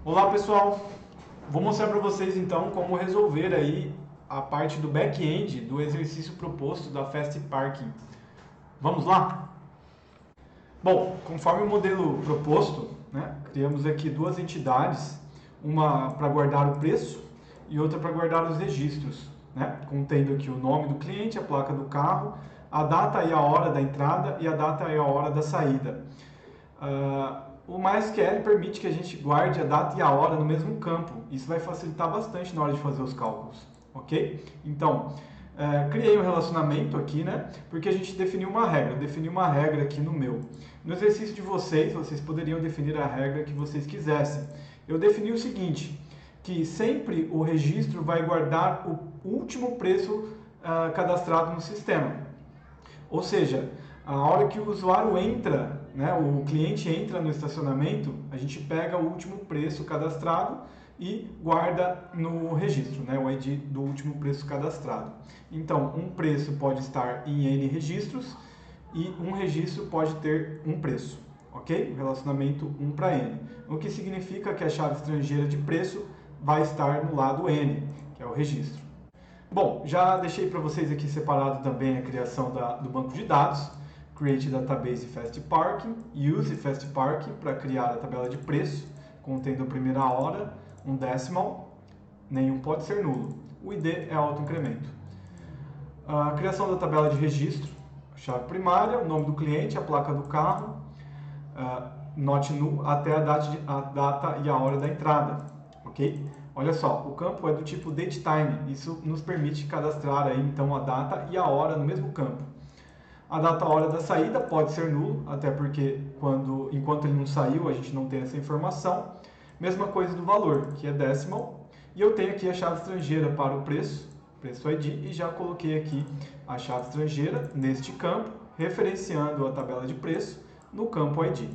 Olá pessoal, vou mostrar para vocês então como resolver aí a parte do back-end do exercício proposto da Fast Parking. Vamos lá? Bom, conforme o modelo proposto, criamos aqui duas entidades, uma para guardar o preço e outra para guardar os registros, contendo aqui o nome do cliente, a placa do carro, a data e a hora da entrada e a data e a hora da saída. O MySQL permite que a gente guarde a data e a hora no mesmo campo. Isso vai facilitar bastante na hora de fazer os cálculos, ok? Então, criei um relacionamento aqui, porque a gente definiu uma regra. Eu defini uma regra aqui no meu. No exercício de vocês poderiam definir a regra que vocês quisessem. Eu defini o seguinte, que sempre o registro vai guardar o último preço cadastrado no sistema. Ou seja, a hora que o usuário entra, o cliente entra no estacionamento, a gente pega o último preço cadastrado e guarda no registro, o ID do último preço cadastrado. Então, um preço pode estar em N registros e um registro pode ter um preço, ok? O relacionamento 1 para N. O que significa que a chave estrangeira de preço vai estar no lado N, que é o registro. Bom, já deixei para vocês aqui separado também a criação do banco de dados. Create Database Fast Parking, Use Fast Parking para criar a tabela de preço, contendo a primeira hora, um decimal, nenhum pode ser nulo. O ID é autoincremento. A criação da tabela de registro, chave primária, o nome do cliente, a placa do carro, not null até a data e a hora da entrada, ok? Olha só, o campo é do tipo datetime, isso nos permite cadastrar aí, então a data e a hora no mesmo campo. A data e a hora da saída pode ser nulo, até porque enquanto ele não saiu a gente não tem essa informação. Mesma coisa do valor, que é decimal. E eu tenho aqui a chave estrangeira para o preço ID, e já coloquei aqui a chave estrangeira neste campo, referenciando a tabela de preço no campo ID.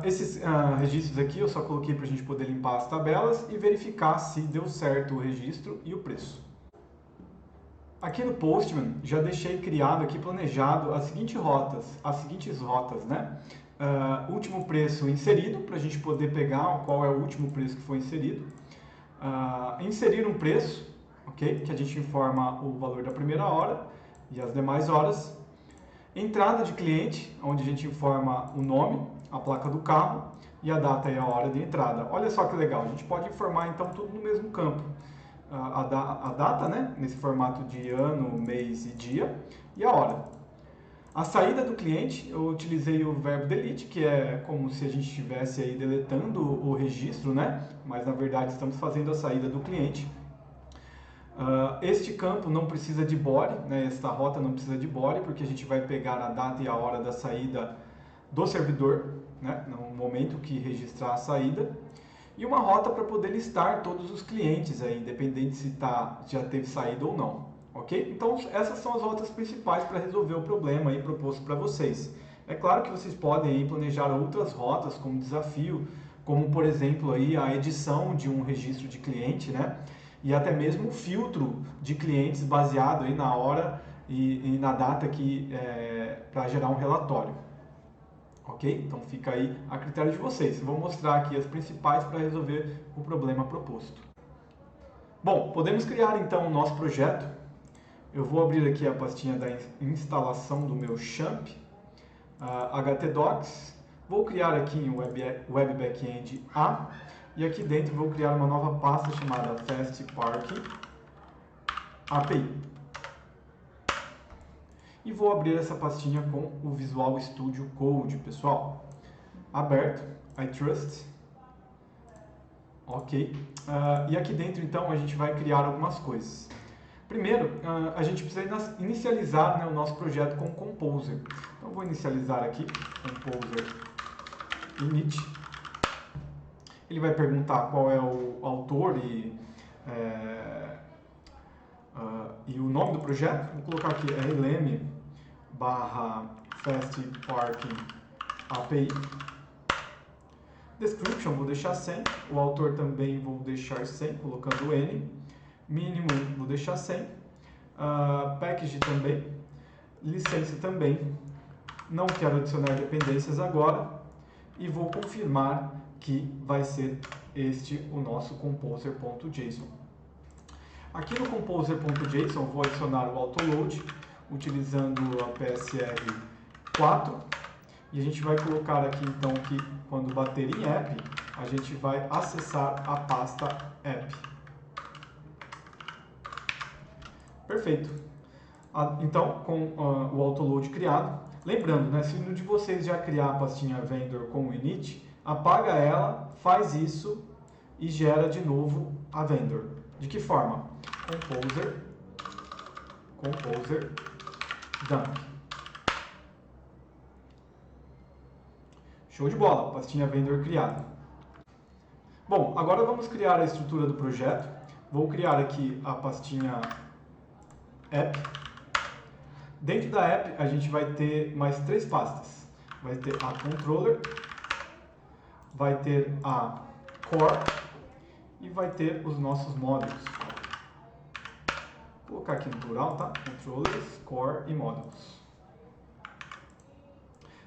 Esses registros aqui eu só coloquei para a gente poder limpar as tabelas e verificar se deu certo o registro e o preço. Aqui no Postman já deixei criado aqui, planejado as seguintes rotas, último preço inserido, para a gente poder pegar qual é o último preço que foi inserido. Inserir um preço, ok? Que a gente informa o valor da primeira hora e as demais horas. Entrada de cliente, onde a gente informa o nome, a placa do carro e a data e a hora de entrada. Olha só que legal, a gente pode informar então tudo no mesmo campo. A data, nesse formato de ano, mês e dia, e a hora. A saída do cliente, eu utilizei o verbo delete, que é como se a gente estivesse aí deletando o registro, mas na verdade estamos fazendo a saída do cliente. Este campo não precisa de body, esta rota não precisa de body, porque a gente vai pegar a data e a hora da saída do servidor, no momento que registrar a saída. E uma rota para poder listar todos os clientes, aí, independente se já teve saída ou não, ok? Então, essas são as rotas principais para resolver o problema aí proposto para vocês. É claro que vocês podem aí planejar outras rotas como desafio, como, por exemplo, aí, a edição de um registro de cliente, e até mesmo o filtro de clientes baseado aí na hora e na data para gerar um relatório. Ok? Então fica aí a critério de vocês. Vou mostrar aqui as principais para resolver o problema proposto. Bom, podemos criar então o nosso projeto. Eu vou abrir aqui a pastinha da instalação do meu XAMPP, htdocs. Vou criar aqui em Web Backend A, e aqui dentro vou criar uma nova pasta chamada Fast Parking API. E vou abrir essa pastinha com o Visual Studio Code, pessoal. Aberto, I trust. Ok. E aqui dentro, então, a gente vai criar algumas coisas. Primeiro, a gente precisa inicializar o nosso projeto com o Composer. Então, vou inicializar aqui, Composer init. Ele vai perguntar qual é o autor e o nome do projeto. Vou colocar aqui rlm/Fast Parking API. Description vou deixar 100. O autor também vou deixar 100, colocando N. Mínimo vou deixar 100. Package também. Licença também. Não quero adicionar dependências agora. E vou confirmar que vai ser este o nosso composer.json. Aqui no composer.json vou adicionar o autoload utilizando a PSR4 e a gente vai colocar aqui então que quando bater em app a gente vai acessar a pasta app. Perfeito. Então, com o autoload criado, lembrando, né, se um de vocês já criar a pastinha vendor com o init, apaga ela, faz isso e gera de novo a vendor. De que forma? Composer dump. Show de bola, pastinha vendor criada. Bom, agora vamos criar a estrutura do projeto. Vou criar aqui a pastinha app. Dentro da app a gente vai ter mais 3 pastas. Vai ter a controller, vai ter a core e vai ter os nossos módulos. Vou colocar aqui no plural, tá? Controllers, core e módulos.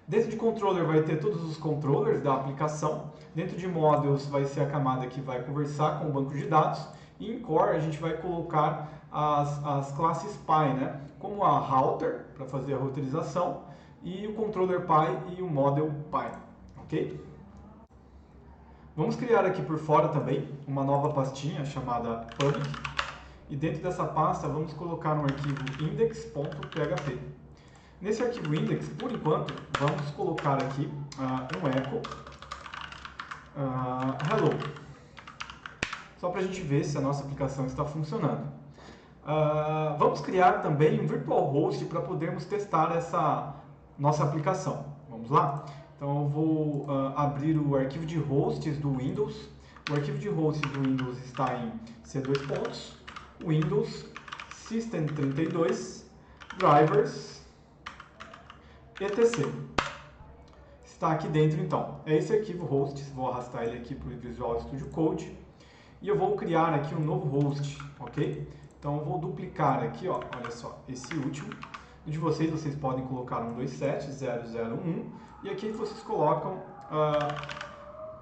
Dentro de controller vai ter todos os controllers da aplicação. Dentro de módulos vai ser a camada que vai conversar com o banco de dados. E em core a gente vai colocar as classes Py, né? Como a router, para fazer a routerização, e o controller Py e o model Py, ok? Vamos criar aqui por fora também uma nova pastinha chamada public. E dentro dessa pasta vamos colocar um arquivo index.php. Nesse arquivo index, por enquanto, vamos colocar aqui um echo hello. Só para a gente ver se a nossa aplicação está funcionando. Vamos criar também um virtual host para podermos testar essa nossa aplicação. Vamos lá? Então eu vou abrir o arquivo de hosts do Windows. O arquivo de hosts do Windows está em C2 pontos, Windows, System32, Drivers, etc. Está aqui dentro então. É esse arquivo hosts, vou arrastar ele aqui para o Visual Studio Code. E eu vou criar aqui um novo host, ok? Então eu vou duplicar aqui, ó, olha só, esse último. De vocês podem colocar 127.0.0.1 e aqui vocês colocam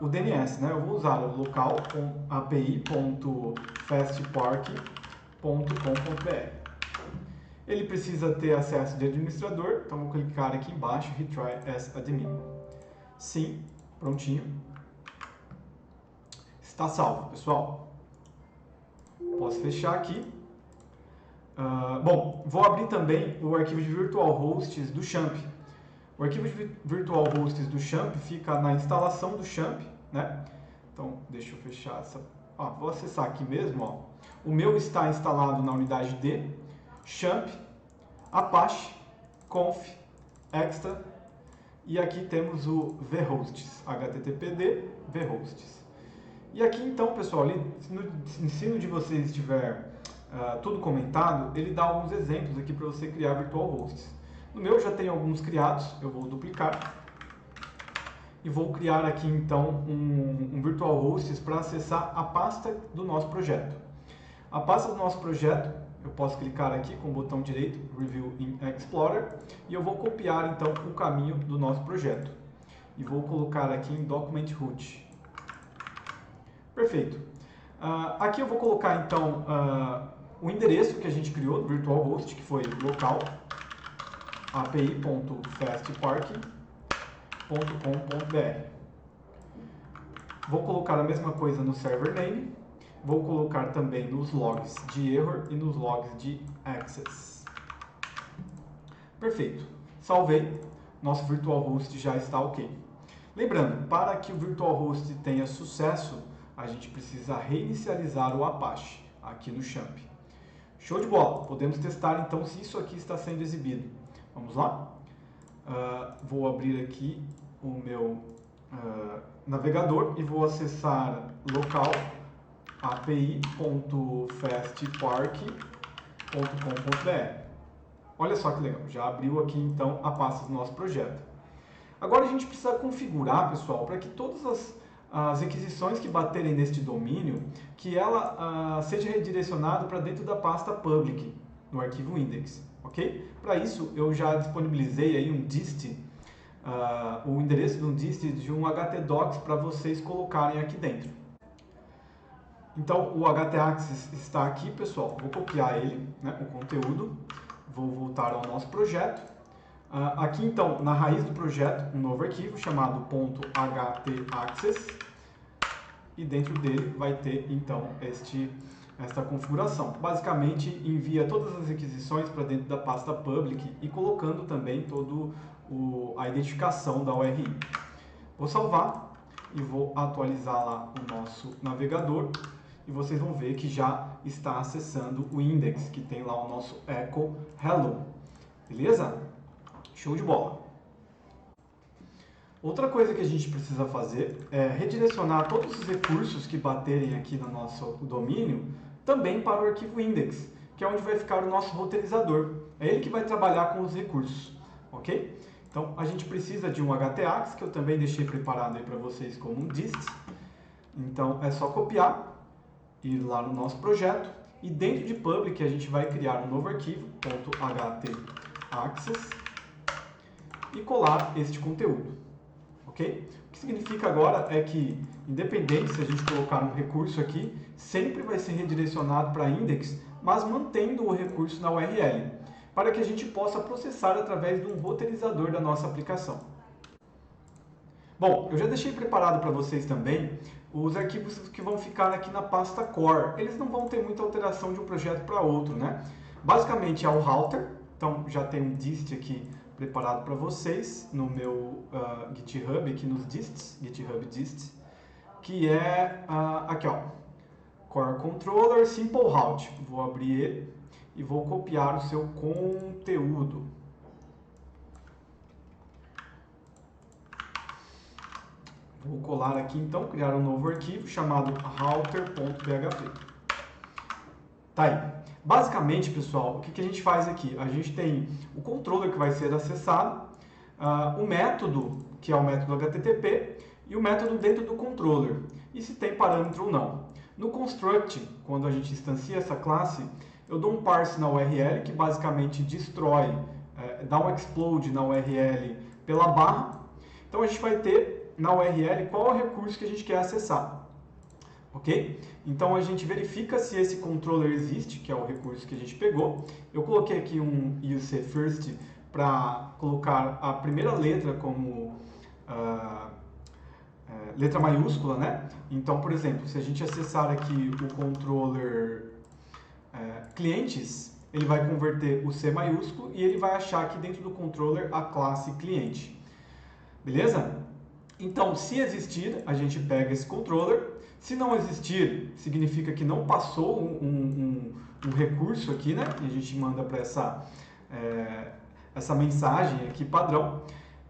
o DNS, né? Eu vou usar o local com api.fastpark.com.br. Ele precisa ter acesso de administrador, então vou clicar aqui embaixo, retry as admin. Sim, prontinho. Está salvo, pessoal. Posso fechar aqui. Bom, vou abrir também o arquivo de virtual hosts do Champ. O arquivo de virtual hosts do Champ fica na instalação do Champ, né? Então, deixa eu fechar essa. Vou acessar aqui mesmo, ó. O meu está instalado na unidade D, Champ, Apache, Conf, Extra, e aqui temos o vhosts, httpd vhosts. E aqui então, pessoal, no ensino de vocês estiver tudo comentado, ele dá alguns exemplos aqui para você criar virtual hosts. No meu já tem alguns criados, eu vou duplicar e vou criar aqui então um virtual hosts para acessar a pasta do nosso projeto. A pasta do nosso projeto, eu posso clicar aqui com o botão direito, Review in Explorer, e eu vou copiar então o caminho do nosso projeto. E vou colocar aqui em Document Root. Perfeito. Aqui eu vou colocar então o endereço que a gente criou do virtual host, que foi local api.fastpark.com.br. Vou colocar a mesma coisa no server name. Vou colocar também nos logs de error e nos logs de access. Perfeito. Salvei. Nosso virtual host já está ok. Lembrando, para que o virtual host tenha sucesso, a gente precisa reinicializar o Apache aqui no Champ. Show de bola! Podemos testar então se isso aqui está sendo exibido. Vamos lá? Vou abrir aqui o meu navegador e vou acessar local api.fastpark.com.br. Olha só que legal, já abriu aqui então a pasta do nosso projeto. Agora a gente precisa configurar, pessoal, para que todas as requisições que baterem neste domínio, que ela seja redirecionada para dentro da pasta public, no arquivo index, ok? Para isso, eu já disponibilizei aí um dist o endereço de um dist de um htdocs para vocês colocarem aqui dentro. Então, o htaccess está aqui, pessoal. Vou copiar ele, né, o conteúdo. Vou voltar ao nosso projeto. Aqui, então, na raiz do projeto, um novo arquivo chamado .htaccess. E dentro dele vai ter, então, esta configuração. Basicamente, envia todas as requisições para dentro da pasta public e colocando também toda a identificação da URI. Vou salvar e vou atualizar lá o nosso navegador. E vocês vão ver que já está acessando o index, que tem lá o nosso echo hello. Beleza? Show de bola! Outra coisa que a gente precisa fazer é redirecionar todos os recursos que baterem aqui no nosso domínio também para o arquivo index, que é onde vai ficar o nosso roteirizador. É ele que vai trabalhar com os recursos, ok? Então, a gente precisa de um htaccess, que eu também deixei preparado aí para vocês como um dist. Então, é só copiar, ir lá no nosso projeto e dentro de public a gente vai criar um novo arquivo, .htaccess, e colar este conteúdo, ok? O que significa agora é que, independente se a gente colocar um recurso aqui, sempre vai ser redirecionado para index, mas mantendo o recurso na URL, para que a gente possa processar através de um roteirizador da nossa aplicação. Bom, eu já deixei preparado para vocês também os arquivos que vão ficar aqui na pasta core. Eles não vão ter muita alteração de um projeto para outro, né? Basicamente é o router, então já tem um dist aqui preparado para vocês no meu GitHub, aqui nos dists, GitHub dist, que é aqui, ó, Core Controller Simple Route. Vou abrir ele e vou copiar o seu conteúdo. Vou colar aqui então, criar um novo arquivo chamado router.php. Tá aí. Basicamente, pessoal, o que a gente faz aqui? A gente tem o controller que vai ser acessado, o método, que é o método HTTP, e o método dentro do controller, e se tem parâmetro ou não. No construct, quando a gente instancia essa classe, eu dou um parse na URL, que basicamente destrói, dá um explode na URL pela barra. Então a gente vai ter na URL qual é o recurso que a gente quer acessar. Ok? Então a gente verifica se esse controller existe, que é o recurso que a gente pegou. Eu coloquei aqui um use first para colocar a primeira letra como letra maiúscula, né? Então, por exemplo, se a gente acessar aqui o controller clientes, ele vai converter o C maiúsculo e ele vai achar aqui dentro do controller a classe cliente. Beleza? Então, se existir, a gente pega esse controller. Se não existir, significa que não passou um recurso aqui, né? E a gente manda para essa mensagem aqui padrão.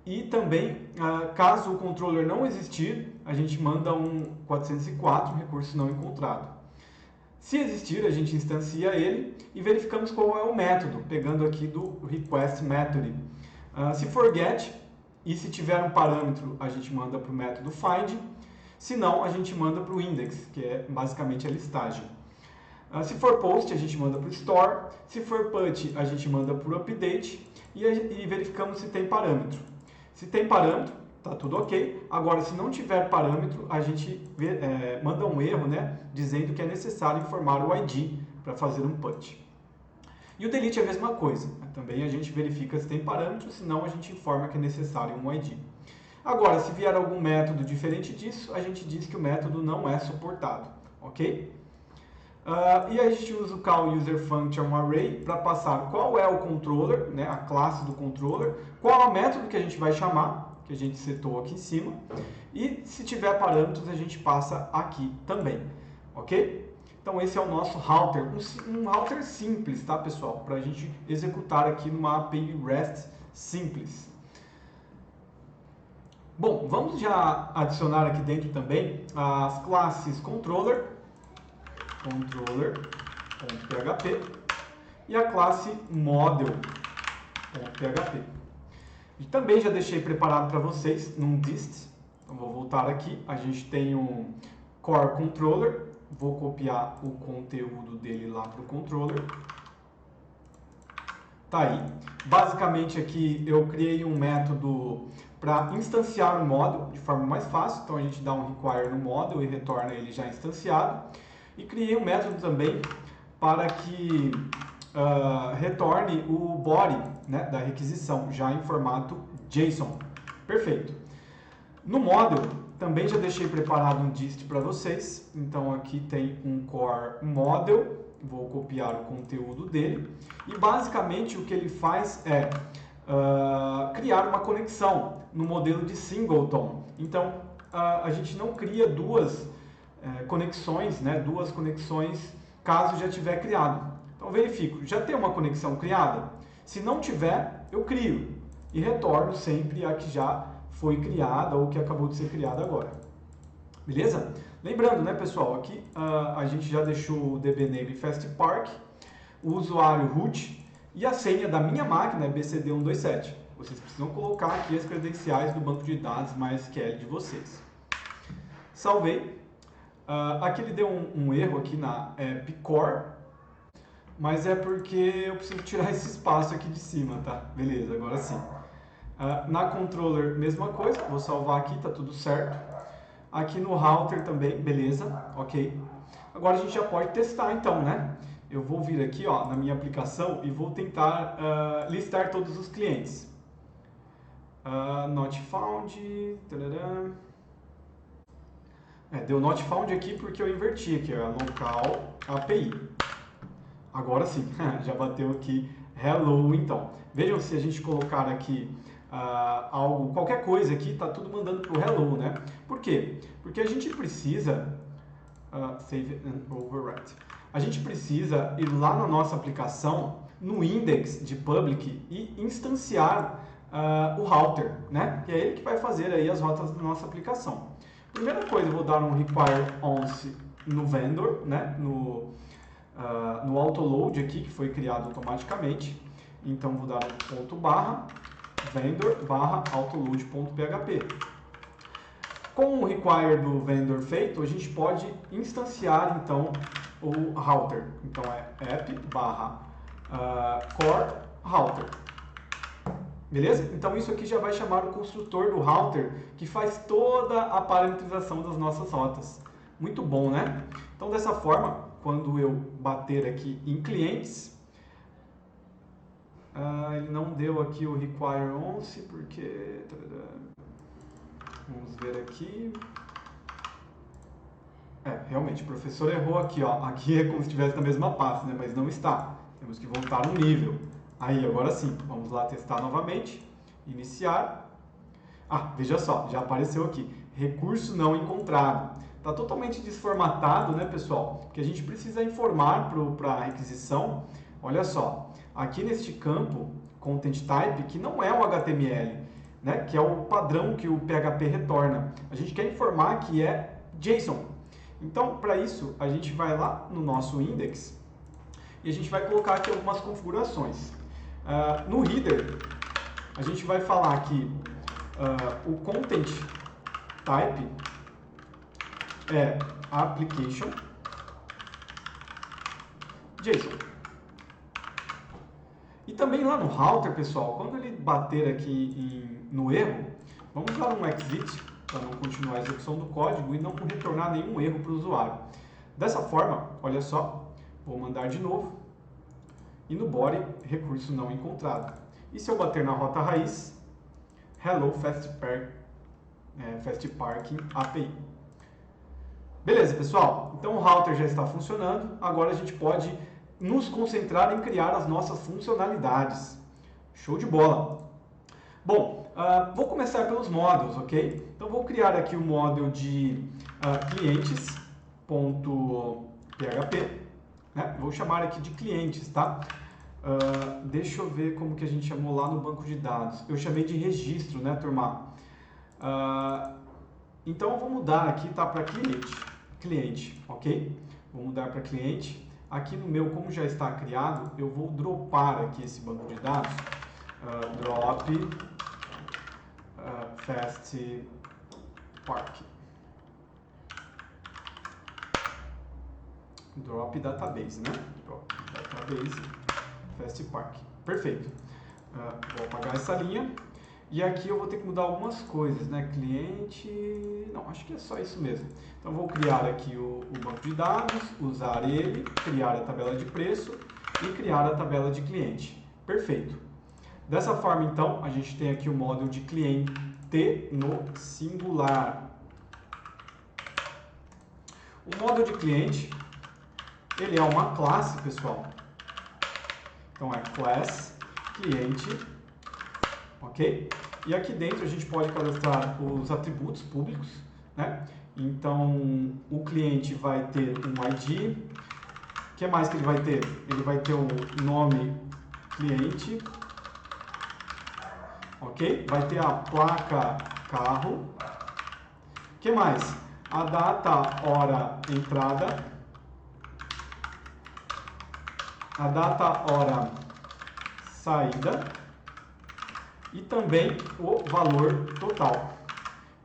E também, caso o controller não existir, a gente manda um 404, recurso não encontrado. Se existir, a gente instancia ele e verificamos qual é o método, pegando aqui do request method. Se for get, e se tiver um parâmetro, a gente manda para o método find. Se não, a gente manda para o index, que é basicamente a listagem. Se for post, a gente manda para o store. Se for put, a gente manda para o update. E verificamos se tem parâmetro. Se tem parâmetro, está tudo ok. Agora, se não tiver parâmetro, a gente manda um erro, né, dizendo que é necessário informar o ID para fazer um put. E o delete é a mesma coisa. Também a gente verifica se tem parâmetro, senão a gente informa que é necessário um ID. Agora, se vier algum método diferente disso, a gente diz que o método não é suportado, ok? E a gente usa o call user function array para passar qual é o controller, né, a classe do controller, qual é o método que a gente vai chamar, que a gente setou aqui em cima, e se tiver parâmetros a gente passa aqui também, ok? Então esse é o nosso router, um router simples, tá, pessoal? Para a gente executar aqui numa API REST simples. Bom, vamos já adicionar aqui dentro também as classes controller.php e a classe model.php. E também já deixei preparado para vocês num dist. Então vou voltar aqui, a gente tem um core controller. Vou copiar o conteúdo dele lá para o controller. Tá aí. Basicamente aqui eu criei um método para instanciar um model de forma mais fácil. Então a gente dá um require no model e retorna ele já instanciado. E criei um método também para que retorne o body, né, da requisição já em formato JSON. Perfeito. No model também já deixei preparado um dist para vocês. Então aqui tem um core model. Vou copiar o conteúdo dele e basicamente o que ele faz é criar uma conexão no modelo de singleton. Então a gente não cria duas conexões, né, duas conexões caso já tiver criado. Então verifico, já tem uma conexão criada? Se não tiver, eu crio e retorno sempre a que já foi criada ou que acabou de ser criada agora. Beleza? Lembrando, né, pessoal, aqui a gente já deixou o dbname fastpark, o usuário root e a senha da minha máquina é bcd127. Vocês precisam colocar aqui as credenciais do banco de dados MySQL de vocês. Salvei. Aqui ele deu um erro aqui na core, mas é porque eu preciso tirar esse espaço aqui de cima, tá? Beleza, agora sim. Na controller, mesma coisa, vou salvar aqui, tá tudo certo. Aqui no router também, beleza, ok. Agora a gente já pode testar então, né? Eu vou vir aqui ó, na minha aplicação e vou tentar listar todos os clientes. Not found, deu not found aqui porque eu inverti aqui, ó, local API. Agora sim, já bateu aqui hello então. Vejam se a gente colocar aqui qualquer coisa aqui, tá tudo mandando para o hello, né? Por quê? Porque a gente precisa save and overwrite. A gente precisa ir lá na nossa aplicação, no index de public e instanciar o router, né? Que é ele que vai fazer aí as rotas da nossa aplicação. Primeira coisa, eu vou dar um require once no vendor, né? No autoload aqui, que foi criado automaticamente. Então, vou dar um ponto barra vendor barra autoload.php. Com o require do vendor feito, a gente pode instanciar então o router. Então é app barra core router. Beleza? Então isso aqui já vai chamar o construtor do router que faz toda a parametrização das nossas rotas. Muito bom, né? Então dessa forma, quando eu bater aqui em clientes, ele não deu aqui o require once porque... Vamos ver aqui. Realmente, o professor errou aqui, ó. Aqui é como se estivesse na mesma pasta, né? Mas não está. Temos que voltar um nível. Aí, agora sim. Vamos lá testar novamente. Iniciar. Veja só, já apareceu aqui. Recurso não encontrado. Está totalmente desformatado, né, pessoal? Porque a gente precisa informar para a requisição. Olha só, aqui neste campo, Content Type, que não é o HTML, né, que é o padrão que o PHP retorna. A gente quer informar que é JSON. Então, para isso, a gente vai lá no nosso index e a gente vai colocar aqui algumas configurações. No header, a gente vai falar que o content type é application JSON. E também lá no router, pessoal, quando ele bater aqui no erro, vamos dar um exit para não continuar a execução do código e não retornar nenhum erro para o usuário. Dessa forma, olha só, vou mandar de novo e no body, recurso não encontrado. E se eu bater na rota raiz, hello fastparking API. Beleza, pessoal? Então o router já está funcionando, agora a gente pode nos concentrar em criar as nossas funcionalidades. Show de bola! Bom, vou começar pelos módulos, ok? Então vou criar aqui o módulo de clientes.php, né? Vou chamar aqui de clientes, tá? Deixa eu ver como que a gente chamou lá no banco de dados. Eu chamei de registro, né, turma? Então eu vou mudar aqui, tá, para cliente, ok? Vou mudar para cliente. Aqui no meu, como já está criado, eu vou dropar aqui esse banco de dados. Drop fastpark. Drop database, né? Drop database fastpark. Perfeito. Vou apagar essa linha. E aqui eu vou ter que mudar algumas coisas, né? Cliente... Não, acho que é só isso mesmo. Então, vou criar aqui o banco de dados, usar ele, criar a tabela de preço e criar a tabela de cliente. Perfeito. Dessa forma, então, a gente tem aqui o módulo de cliente no singular. O módulo de cliente, ele é uma classe, pessoal. Então, é class cliente, ok? E aqui dentro a gente pode cadastrar os atributos públicos, né? Então, o cliente vai ter um ID. O que mais que ele vai ter? Ele vai ter o nome cliente, ok? Vai ter a placa carro. O que mais? A data, hora, entrada. A data, hora, saída. E também o valor total.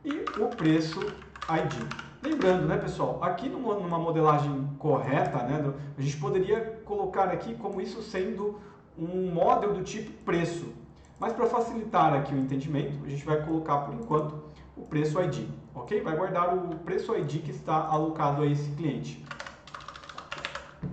E o preço ID. Lembrando, né, pessoal, aqui numa modelagem correta, né, a gente poderia colocar aqui como isso sendo um model do tipo preço. Mas para facilitar aqui o entendimento, a gente vai colocar por enquanto o preço ID, ok? Vai guardar o preço ID que está alocado a esse cliente.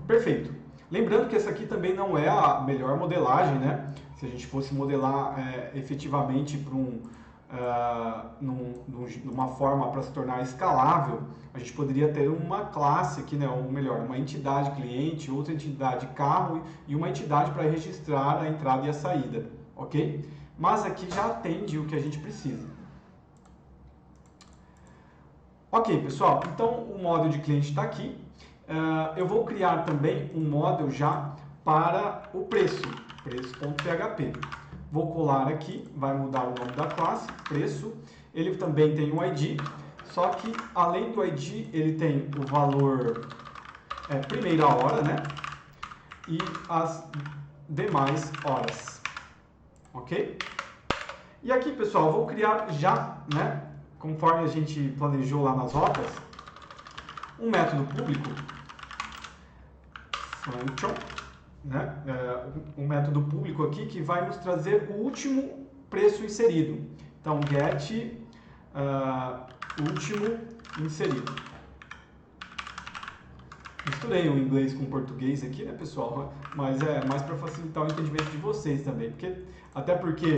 Perfeito. Lembrando que essa aqui também não é a melhor modelagem, né? Se a gente fosse modelar efetivamente para numa forma para se tornar escalável, a gente poderia ter uma classe aqui, né? Ou melhor, uma entidade cliente, outra entidade carro e uma entidade para registrar a entrada e a saída, ok? Mas aqui já atende o que a gente precisa. Ok, pessoal, então o módulo de cliente está aqui. Eu vou criar também um módulo já para o preço, preço.php. Vou colar aqui, vai mudar o nome da classe, preço. Ele também tem um ID, só que além do ID, ele tem o valor primeira hora, né? E as demais horas, ok? E aqui, pessoal, eu vou criar já, né? Conforme a gente planejou lá nas rotas, um método público, function, né? Um método público aqui que vai nos trazer o último preço inserido. Então, get último inserido. Misturei o inglês com o português aqui, né, pessoal? Mas é mais para facilitar o entendimento de vocês também. Até porque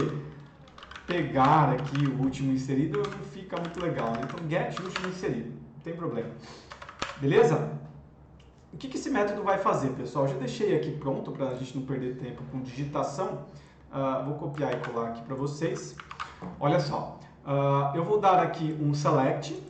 pegar aqui o último inserido não fica muito legal, né? Então, get último inserido. Não tem problema. Beleza? O que esse método vai fazer, pessoal? Já deixei aqui pronto para a gente não perder tempo com digitação. Vou copiar e colar aqui para vocês. Olha só, eu vou dar aqui um select,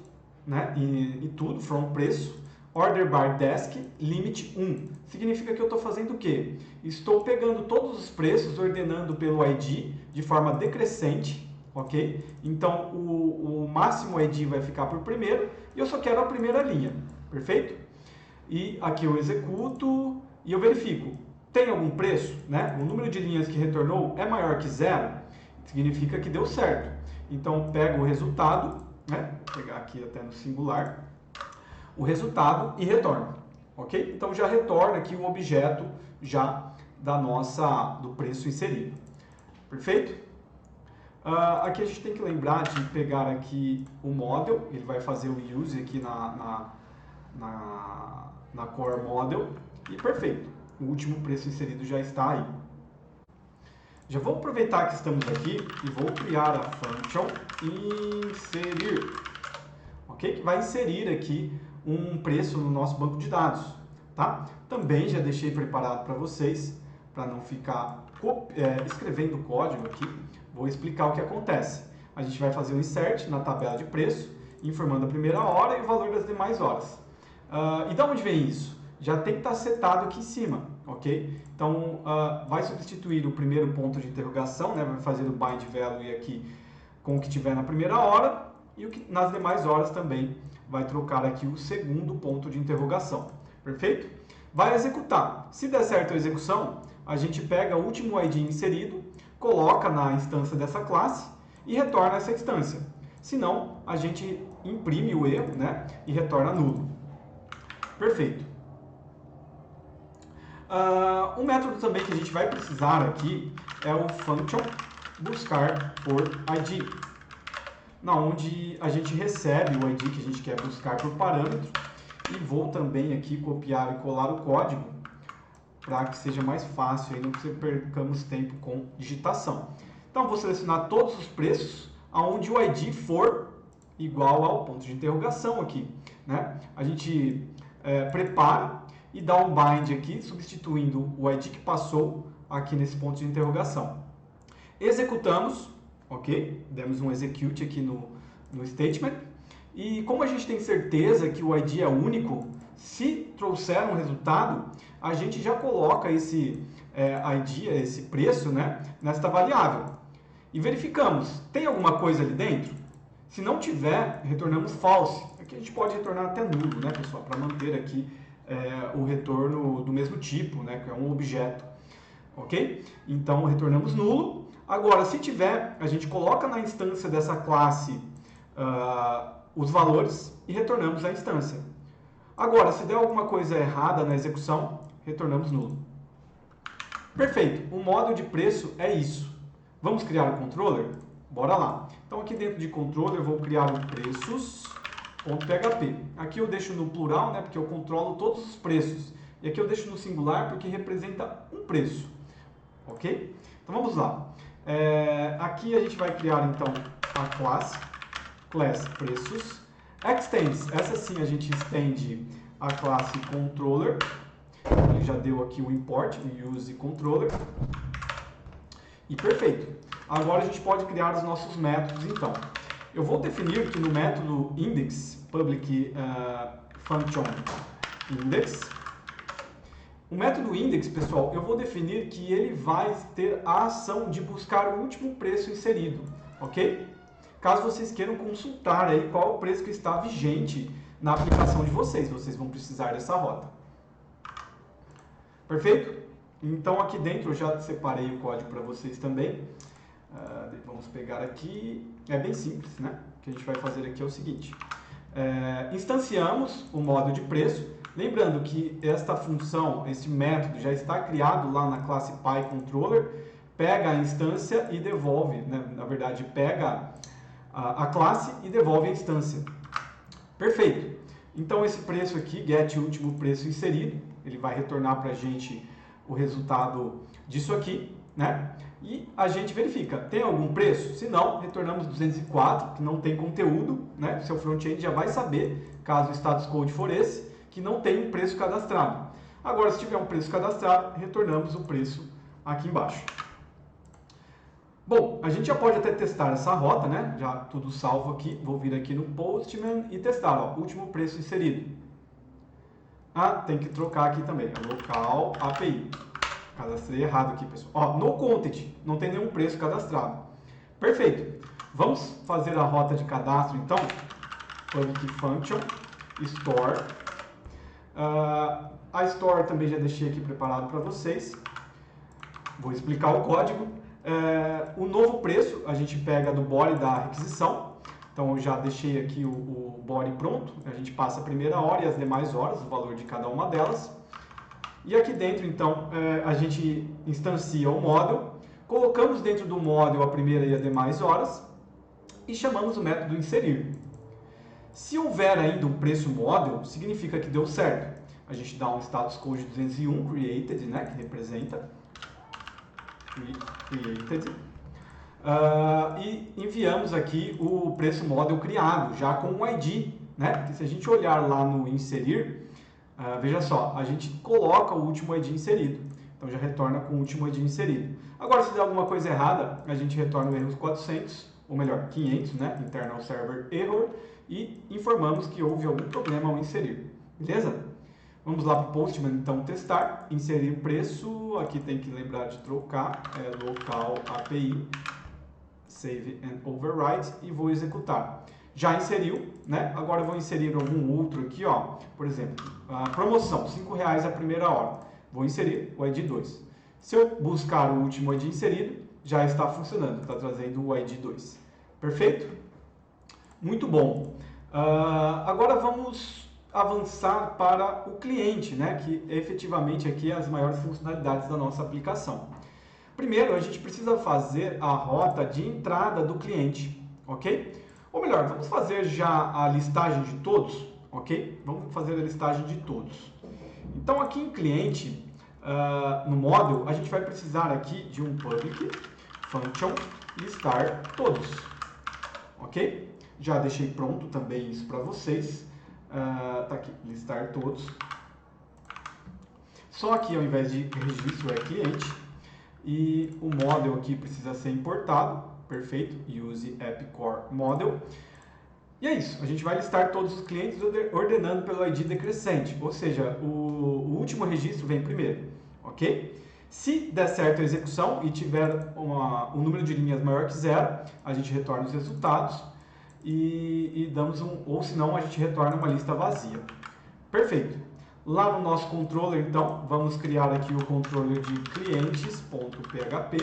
né, e tudo, from preço, order by desk, limit 1. Significa que eu estou fazendo o quê? Estou pegando todos os preços, ordenando pelo ID de forma decrescente, ok? Então, o máximo ID vai ficar por primeiro e eu só quero a primeira linha, perfeito? E aqui eu executo e eu verifico. Tem algum preço? Né? O número de linhas que retornou é maior que 0? Significa que deu certo. Então, pego o resultado, né? Vou pegar aqui até no singular, o resultado e retorno. Ok? Então, já retorna aqui o objeto já do preço inserido. Perfeito? Aqui a gente tem que lembrar de pegar aqui o model, ele vai fazer o use aqui na core model e perfeito. O último preço inserido já está aí. Já vou aproveitar que estamos aqui e vou criar a function inserir, ok? Que vai inserir aqui um preço no nosso banco de dados, tá? Também já deixei preparado para vocês, para não ficar escrevendo código aqui. Vou explicar o que acontece. A gente vai fazer um insert na tabela de preço, informando a primeira hora e o valor das demais horas. E de onde vem isso? Já tem que estar setado aqui em cima, ok? Então, vai substituir o primeiro ponto de interrogação, né? Vai fazer o bind value aqui com o que tiver na primeira hora e nas demais horas também vai trocar aqui o segundo ponto de interrogação, perfeito? Vai executar. Se der certo a execução, a gente pega o último ID inserido, coloca na instância dessa classe e retorna essa instância. Se não, a gente imprime o erro, né? E retorna nulo. Perfeito. Um método também que a gente vai precisar aqui é o function buscar por ID, onde a gente recebe o ID que a gente quer buscar por parâmetro, e vou também aqui copiar e colar o código para que seja mais fácil, aí não percamos tempo com digitação. Então, vou selecionar todos os preços onde o ID for igual ao ponto de interrogação aqui, né? A gente prepara e dá um bind aqui, substituindo o ID que passou aqui nesse ponto de interrogação. Executamos, ok? Demos um execute aqui no statement. E como a gente tem certeza que o ID é único, se trouxer um resultado, a gente já coloca esse ID, esse preço, né, nesta variável. E verificamos, tem alguma coisa ali dentro? Se não tiver, retornamos false. Aqui a gente pode retornar até nulo, né, pessoal, para manter aqui o retorno do mesmo tipo, né, que é um objeto. Ok? Então, retornamos nulo. Agora, se tiver, a gente coloca na instância dessa classe os valores e retornamos a instância. Agora, se der alguma coisa errada na execução, retornamos nulo. Perfeito. O módulo de preço é isso. Vamos criar o controller? Bora lá. Então, aqui dentro de controller, eu vou criar o preços.php. Aqui eu deixo no plural, né, porque eu controlo todos os preços. E aqui eu deixo no singular porque representa um preço. Ok? Então, vamos lá. Aqui a gente vai criar, então, a class preços. Extends, essa sim a gente estende a classe controller. Ele já deu aqui o import, o use controller. E perfeito. Agora a gente pode criar os nossos métodos, então. Eu vou definir que no método index, public function index, o método index, pessoal, eu vou definir que ele vai ter a ação de buscar o último preço inserido, ok? Caso vocês queiram consultar aí qual é o preço que está vigente na aplicação de vocês vão precisar dessa rota. Perfeito? Então aqui dentro eu já separei o código para vocês também. Vamos pegar aqui, é bem simples, né? O que a gente vai fazer aqui é o seguinte, instanciamos o módulo de preço, lembrando que esta função, esse método já está criado lá na classe PyController, pega a instância e devolve, né? Na verdade pega a classe e devolve a instância. Perfeito. Então esse preço aqui, get último preço inserido, ele vai retornar para a gente o resultado disso aqui, né? E a gente verifica, tem algum preço? Se não, retornamos 204, que não tem conteúdo, né? Seu front-end já vai saber, caso o status code for esse, que não tem um preço cadastrado. Agora, se tiver um preço cadastrado, retornamos o preço aqui embaixo. Bom, a gente já pode até testar essa rota, né? Já tudo salvo aqui. Vou vir aqui no Postman e testar, ó, último preço inserido. Tem que trocar aqui também, local API. Cadastrei errado aqui, pessoal. Ó, no content, não tem nenhum preço cadastrado. Perfeito. Vamos fazer a rota de cadastro, então. Public function store. A store também já deixei aqui preparado para vocês. Vou explicar o código. O novo preço a gente pega do body da requisição. Então eu já deixei aqui o body pronto. A gente passa a primeira hora e as demais horas, o valor de cada uma delas. E aqui dentro, então, a gente instancia o model, colocamos dentro do model a primeira e as demais horas e chamamos o método inserir. Se houver ainda um preço model, significa que deu certo. A gente dá um status code 201 created, né, que representa created, e enviamos aqui o preço model criado, já com o ID, né? Porque se a gente olhar lá no inserir, veja só, a gente coloca o último ID inserido, então já retorna com o último ID inserido. Agora, se der alguma coisa errada, a gente retorna o erro 400, ou melhor, 500, né? Internal Server Error, e informamos que houve algum problema ao inserir. Beleza? Vamos lá para o Postman, então, testar, inserir preço, aqui tem que lembrar de trocar, local API, save and override, e vou executar. Já inseriu, né? Agora eu vou inserir algum outro aqui, ó. Por exemplo, a promoção, R$5 a primeira hora. Vou inserir o ID 2. Se eu buscar o último ID inserido, já está funcionando, está trazendo o ID 2. Perfeito? Muito bom. Agora vamos avançar para o cliente, né, que efetivamente aqui é as maiores funcionalidades da nossa aplicação. Primeiro, a gente precisa fazer a rota de entrada do cliente, ok? Ou melhor, vamos fazer já a listagem de todos, ok? Vamos fazer a listagem de todos. Então, aqui em cliente, no model, a gente vai precisar aqui de um public function listar todos, ok? Já deixei pronto também isso para vocês. Tá aqui, listar todos. Só que ao invés de registro é cliente. E o model aqui precisa ser importado. Perfeito. Use AppCore Model. E é isso. A gente vai listar todos os clientes ordenando pelo ID decrescente. Ou seja, o último registro vem primeiro. Ok? Se der certo a execução e tiver um número de linhas maior que 0, a gente retorna os resultados. E damos ou senão a gente retorna uma lista vazia. Perfeito. Lá no nosso controller, então, vamos criar aqui o controller de clientes.php.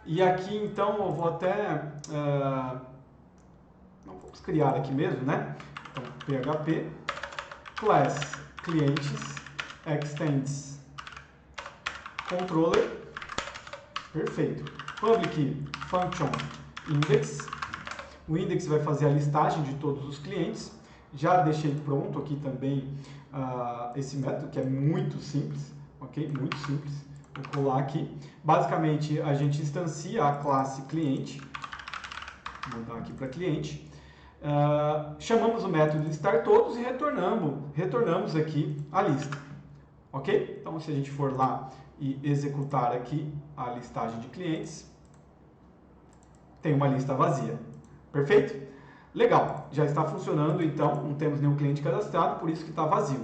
E aqui, então, eu vou até... não, vamos criar aqui mesmo, né? Então, php class clientes extends controller. Perfeito. Public function index. O index vai fazer a listagem de todos os clientes. Já deixei pronto aqui também esse método, que é muito simples, ok? Muito simples. Vou colar aqui. Basicamente, a gente instancia a classe cliente. Vou mudar aqui para cliente. Chamamos o método listar todos e retornamos aqui a lista, ok? Então, se a gente for lá e executar aqui a listagem de clientes, tem uma lista vazia. Perfeito? Legal, já está funcionando, então não temos nenhum cliente cadastrado, por isso que está vazio.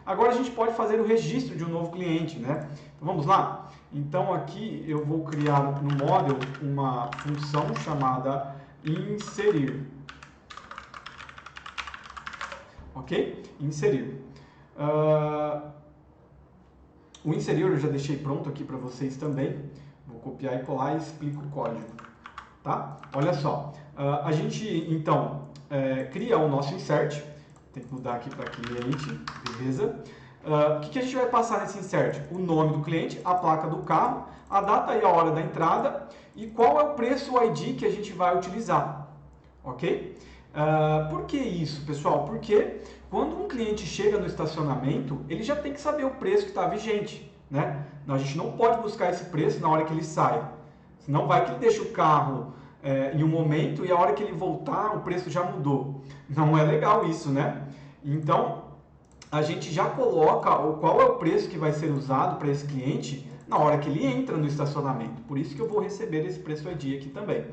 Agora a gente pode fazer o registro de um novo cliente, né? Então, vamos lá? Então aqui eu vou criar no model uma função chamada inserir. Ok? Inserir. O inserir eu já deixei pronto aqui para vocês também. Vou copiar e colar e explico o código. Tá? Olha só, a gente então cria o nosso insert, tem que mudar aqui para cliente, beleza? O que a gente vai passar nesse insert? O nome do cliente, a placa do carro, a data e a hora da entrada e qual é o preço, o ID que a gente vai utilizar, ok? Por que isso, pessoal? Porque quando um cliente chega no estacionamento, ele já tem que saber o preço que está vigente, né? A gente não pode buscar esse preço na hora que ele sai. Senão vai que ele deixa o carro em um momento e a hora que ele voltar o preço já mudou. Não é legal isso, né? Então, a gente já coloca qual é o preço que vai ser usado para esse cliente na hora que ele entra no estacionamento. Por isso que eu vou receber esse preço ID aqui também.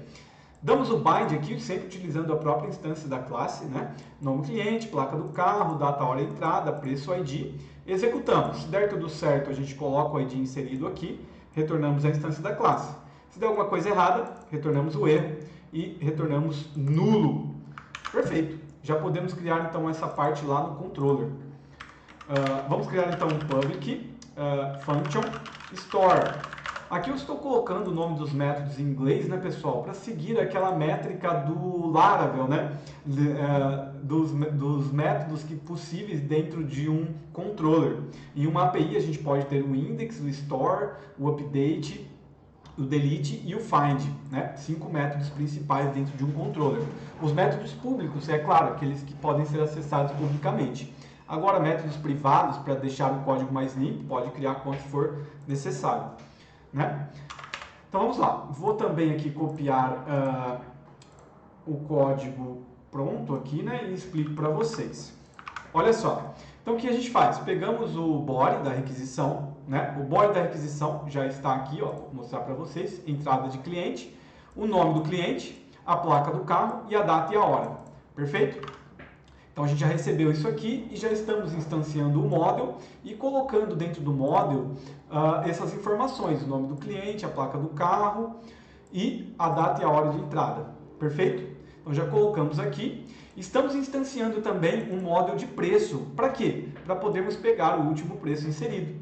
Damos o bind aqui, sempre utilizando a própria instância da classe, né? Nome cliente, placa do carro, data, hora, entrada, preço ID. Executamos. Se der tudo certo, a gente coloca o ID inserido aqui, retornamos a instância da classe. Se der alguma coisa errada, retornamos o erro e retornamos nulo. Perfeito. Já podemos criar então essa parte lá no controller. Vamos criar então um public function store. Aqui eu estou colocando o nome dos métodos em inglês, né, pessoal? Para seguir aquela métrica do Laravel, né? Dos métodos possíveis dentro de um controller. Em uma API a gente pode ter o index, o store, o update, o delete e o find, né? 5 métodos principais dentro de um controller. Os métodos públicos, é claro, aqueles que podem ser acessados publicamente. Agora, métodos privados, para deixar o código mais limpo, pode criar quanto for necessário, né? Então vamos lá. Vou também aqui copiar o código pronto aqui, né? E explico para vocês. Olha só. Então o que a gente faz? Pegamos o body da requisição, né? O body da requisição já está aqui, ó, vou mostrar para vocês. Entrada de cliente, o nome do cliente, a placa do carro e a data e a hora. Perfeito? Então a gente já recebeu isso aqui e já estamos instanciando o model e colocando dentro do model essas informações, o nome do cliente, a placa do carro e a data e a hora de entrada. Perfeito? Então já colocamos aqui. Estamos instanciando também um model de preço. Para quê? Para podermos pegar o último preço inserido.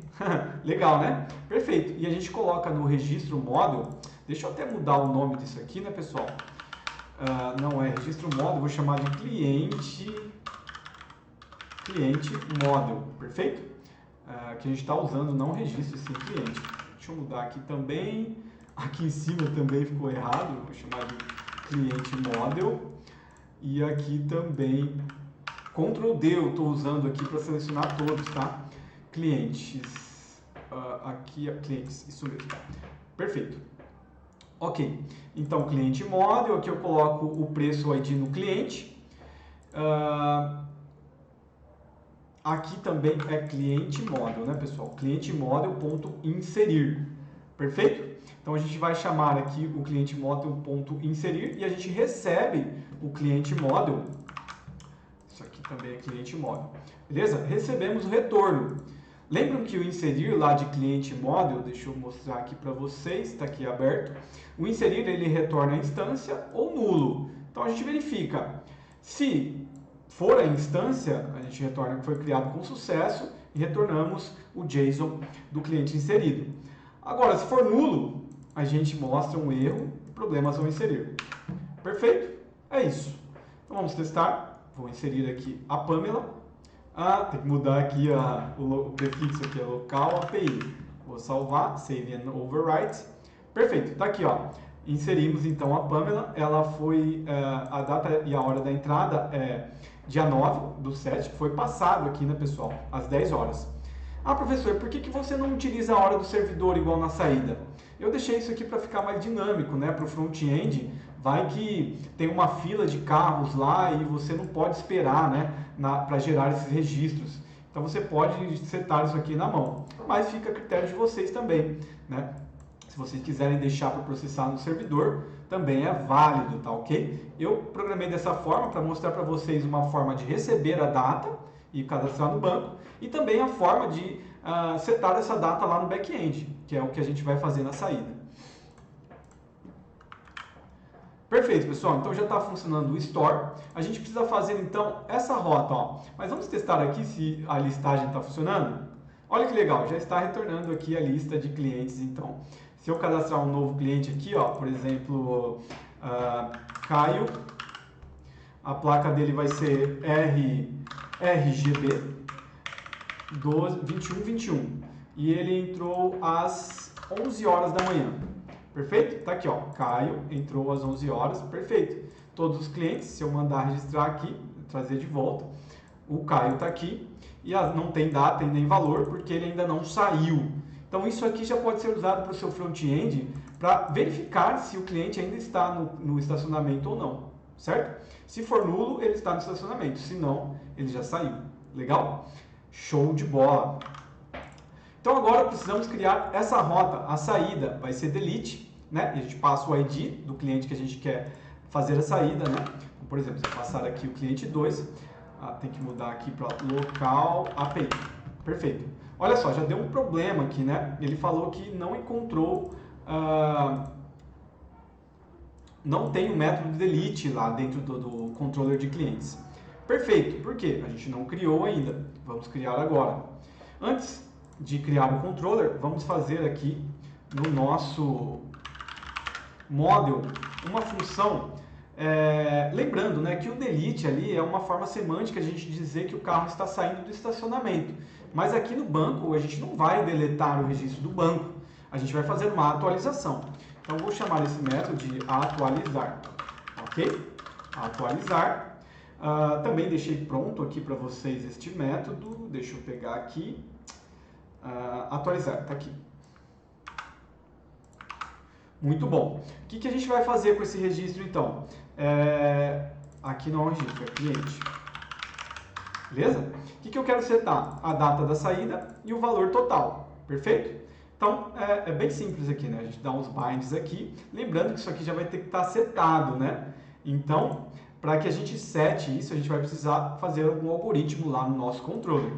Legal, né? Perfeito. E a gente coloca no registro model. Deixa eu até mudar o nome disso aqui, né, pessoal? Não é registro model, vou chamar de cliente cliente model, perfeito? Que a gente está usando não registro sim cliente. Deixa eu mudar aqui também. Aqui em cima também ficou errado, vou chamar de cliente model. E aqui também, Ctrl D eu estou usando aqui para selecionar todos, tá? Clientes, aqui, clientes, isso mesmo, perfeito. Ok, então cliente model, aqui eu coloco o preço ID no cliente. Aqui também é cliente model, né, pessoal? Cliente model.inserir, perfeito? Então a gente vai chamar aqui o cliente model.inserir e a gente recebe o cliente model. Isso aqui também é cliente model, beleza? Recebemos o retorno. Lembram que o inserir lá de cliente model, deixa eu mostrar aqui para vocês, está aqui aberto. O inserir ele retorna a instância ou nulo. Então a gente verifica se for a instância, a gente retorna que foi criado com sucesso e retornamos o JSON do cliente inserido. Agora, se for nulo, a gente mostra um erro, problemas ao inserir. Perfeito? É isso. Então vamos testar. Vou inserir aqui a Pamela. Tem que mudar aqui o prefixo aqui, é local API. Vou salvar, save and overwrite. Perfeito, tá aqui, ó. Inserimos então a Pamela, ela foi, a data e a hora da entrada é dia 9/7, foi passado aqui, né, pessoal, às 10 horas. Professor, por que você não utiliza a hora do servidor igual na saída? Eu deixei isso aqui para ficar mais dinâmico, né, para o front-end. Vai que tem uma fila de carros lá e você não pode esperar, né, para gerar esses registros. Então você pode setar isso aqui na mão, mas fica a critério de vocês também, né? Se vocês quiserem deixar para processar no servidor, também é válido, tá ok? Eu programei dessa forma para mostrar para vocês uma forma de receber a data e cadastrar no banco e também a forma de setar essa data lá no back-end, que é o que a gente vai fazer na saída. Perfeito, pessoal. Então já está funcionando o Store. A gente precisa fazer então essa rota, ó. Mas vamos testar aqui se a listagem está funcionando? Olha que legal, já está retornando aqui a lista de clientes. Então, se eu cadastrar um novo cliente aqui, ó, por exemplo, Caio, a placa dele vai ser RGB 2121 e ele entrou às 11 horas da manhã. Perfeito? Tá aqui, ó. Caio entrou às 11 horas. Perfeito. Todos os clientes, se eu mandar registrar aqui, trazer de volta, o Caio tá aqui e não tem data e nem valor porque ele ainda não saiu. Então isso aqui já pode ser usado para o seu front-end para verificar se o cliente ainda está no estacionamento ou não, certo? Se for nulo, ele está no estacionamento. Se não, ele já saiu. Legal? Show de bola! Então agora precisamos criar essa rota, a saída vai ser delete, né? E a gente passa o ID do cliente que a gente quer fazer a saída, né? Então, por exemplo, se eu passar aqui o cliente 2, tem que mudar aqui para local API. Perfeito. Olha só, já deu um problema aqui, né? Ele falou que não encontrou, não tem o método delete lá dentro do controller de clientes. Perfeito. Por quê? A gente não criou ainda. Vamos criar agora. Antes de criar o controller, vamos fazer aqui no nosso model uma função, lembrando, né, que o delete ali é uma forma semântica de a gente dizer que o carro está saindo do estacionamento, mas aqui no banco a gente não vai deletar o registro do banco, a gente vai fazer uma atualização. Então vou chamar esse método de atualizar, ok? Atualizar. Também deixei pronto aqui para vocês este método, deixa eu pegar aqui. Atualizar, tá aqui. Muito bom. O que a gente vai fazer com esse registro então? Aqui não é um registro, é cliente. Beleza? O que eu quero setar? A data da saída e o valor total. Perfeito? Então é bem simples aqui, né? A gente dá uns binds aqui. Lembrando que isso aqui já vai ter que estar setado, né? Então, para que a gente sete isso, a gente vai precisar fazer algum algoritmo lá no nosso controller.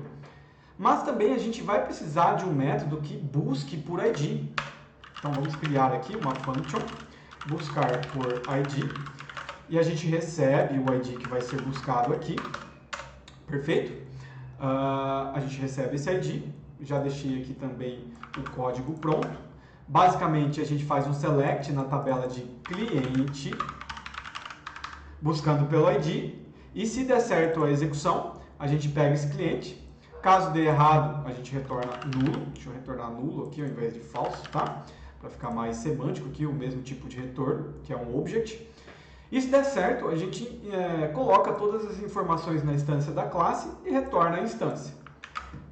Mas também a gente vai precisar de um método que busque por ID. Então vamos criar aqui uma function, buscar por ID, e a gente recebe o ID que vai ser buscado aqui. Perfeito? A gente recebe esse ID, já deixei aqui também o código pronto. Basicamente a gente faz um select na tabela de cliente, buscando pelo ID, e se der certo a execução, a gente pega esse cliente. Caso dê errado, a gente retorna nulo. Deixa eu retornar nulo aqui ao invés de falso, tá? Para ficar mais semântico aqui, o mesmo tipo de retorno, que é um object. E se der certo, a gente coloca todas as informações na instância da classe e retorna a instância.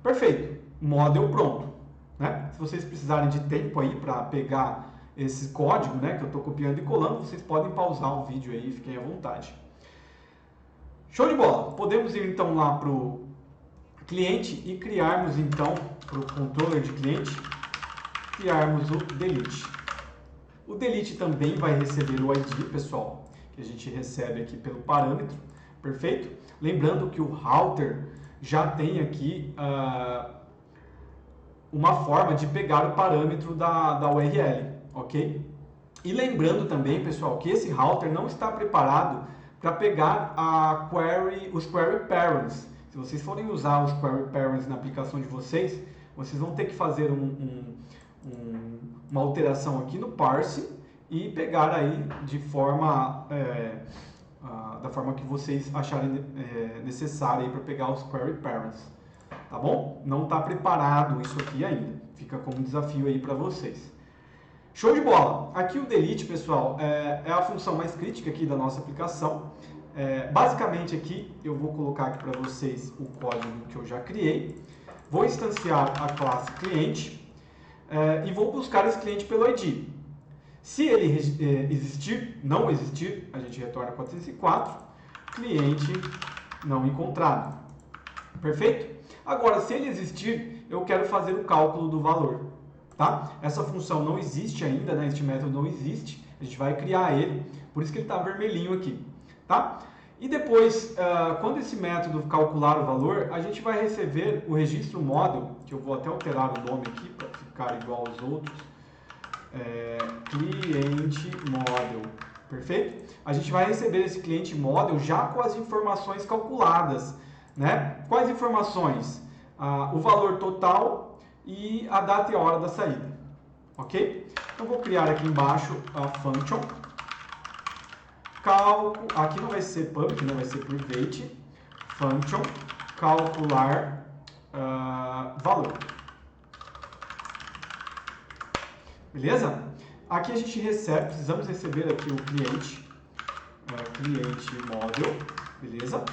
Perfeito, model pronto. Né? Se vocês precisarem de tempo aí para pegar esse código, né, que eu estou copiando e colando, vocês podem pausar o vídeo aí, fiquem à vontade. Show de bola! Podemos ir então lá para o cliente e criarmos então, para o controller de cliente, criarmos o delete. O delete também vai receber o ID, pessoal, que a gente recebe aqui pelo parâmetro, perfeito? Lembrando que o router já tem aqui uma forma de pegar o parâmetro da URL, ok? E lembrando também, pessoal, que esse router não está preparado para pegar os query parents. Se vocês forem usar os query parents na aplicação de vocês, vocês vão ter que fazer uma alteração aqui no parse e pegar aí de forma da forma que vocês acharem necessária para pegar os query parents, tá bom? Não está preparado isso aqui ainda, fica como desafio aí para vocês. Show de bola! Aqui o delete, pessoal, é a função mais crítica aqui da nossa aplicação. Basicamente aqui eu vou colocar aqui para vocês o código que eu já criei, vou instanciar a classe cliente e vou buscar esse cliente pelo ID. Se ele não existir, a gente retorna 404, cliente não encontrado. Perfeito? Agora, se ele existir, eu quero fazer o cálculo do valor. Tá? Essa função não existe ainda, né? Este método não existe, a gente vai criar ele, por isso que ele está vermelhinho aqui. Tá? E depois, quando esse método calcular o valor, a gente vai receber o registro model, que eu vou até alterar o nome aqui para ficar igual aos outros, cliente model, perfeito? A gente vai receber esse cliente model já com as informações calculadas, né? Quais informações? O valor total e a data e a hora da saída, ok? Então vou criar aqui embaixo a function, aqui não vai ser public, não vai ser private, function, calcular valor. Beleza? Aqui a gente precisamos receber aqui o cliente model, beleza?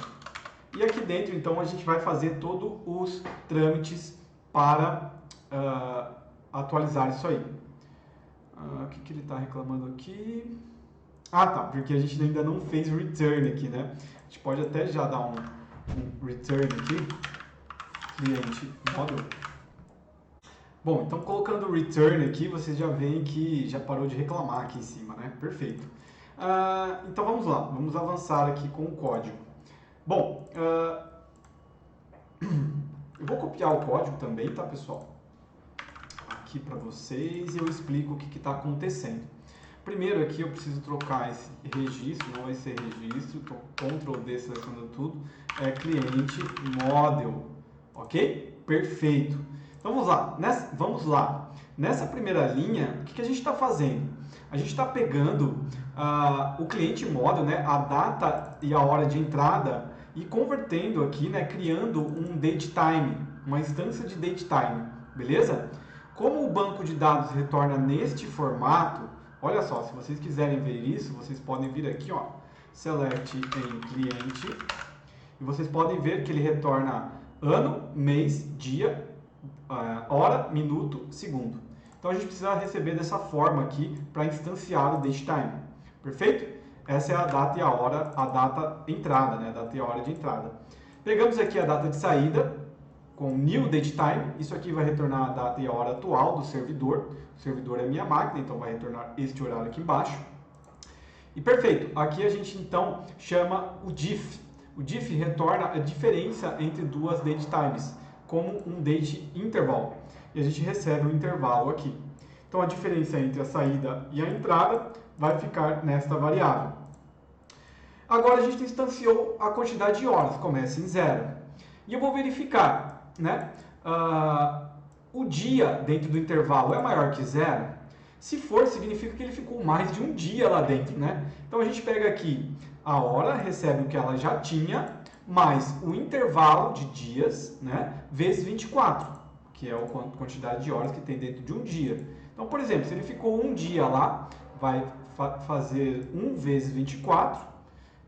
E aqui dentro, então, a gente vai fazer todos os trâmites para atualizar isso aí. O que ele está reclamando aqui? Ah, tá, porque a gente ainda não fez return aqui, né? A gente pode até já dar um return aqui, cliente model. Bom, então colocando o return aqui, vocês já veem que já parou de reclamar aqui em cima, né? Perfeito. Então vamos lá, vamos avançar aqui com o código. Bom, eu vou copiar o código também, tá, pessoal? Aqui para vocês e eu explico o que está acontecendo. Primeiro aqui eu preciso trocar esse registro, não vai ser registro, então Ctrl D selecionando tudo, cliente model, ok? Perfeito. Então vamos lá. Nessa primeira linha, o que a gente está fazendo? A gente está pegando o cliente model, né, a data e a hora de entrada e convertendo aqui, né, criando um datetime, uma instância de datetime, beleza? Como o banco de dados retorna neste formato, olha só, se vocês quiserem ver isso, vocês podem vir aqui, ó, select em cliente, e vocês podem ver que ele retorna ano, mês, dia, hora, minuto, segundo. Então a gente precisa receber dessa forma aqui para instanciar o datetime, perfeito? Essa é a data e a hora, a data entrada, né? A data e a hora de entrada. Pegamos aqui a data de saída com new datetime. Isso aqui vai retornar a data e a hora atual do servidor. O servidor é minha máquina, então vai retornar este horário aqui embaixo. E perfeito. Aqui a gente então chama o diff. O diff retorna a diferença entre duas datetimes, como um date interval. E a gente recebe um intervalo aqui. Então a diferença entre a saída e a entrada vai ficar nesta variável. Agora a gente instanciou a quantidade de horas, começa em 0. E eu vou verificar, né? O dia dentro do intervalo é maior que 0? Se for, significa que ele ficou mais de um dia lá dentro, né? Então a gente pega aqui a hora, recebe o que ela já tinha, mais o intervalo de dias, né, vezes 24, que é a quantidade de horas que tem dentro de um dia. Então, por exemplo, se ele ficou um dia lá, vai fazer 1 vezes 24